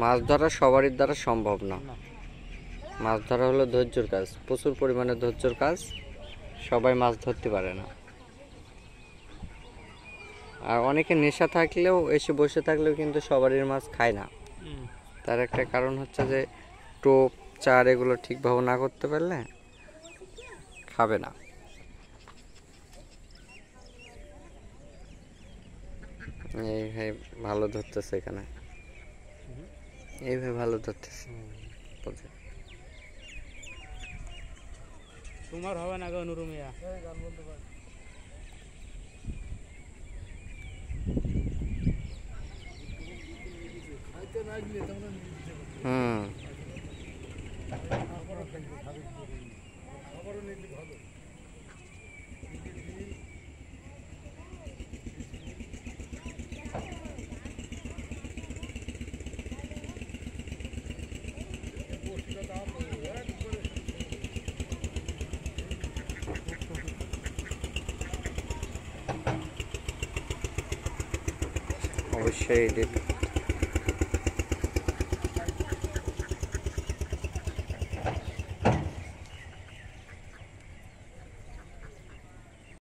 মাছ ধরা সবারই দ্বারা সম্ভব না। না। মাছ ধরা হলো ধৈর্যের কাজ, প্রচুর পরিমাণে ধৈর্যের কাজ। সবাই মাছ ধরতে পারে না। আর অনেকে নেশা থাকলেও এসে বসে থাকলেও কিন্তু সবারই মাছ খায় না। তার একটা কারণ হচ্ছে যে টোপ চার এগুলো ঠিকভাবে না করতে পারলে খাবে না। এই ভাই ভালো ধরতেছে এখানে, এই ভাই ভালো ধরতেছে। তোমার হবে না গো নুরুমিয়া। হুম, অবশ্যই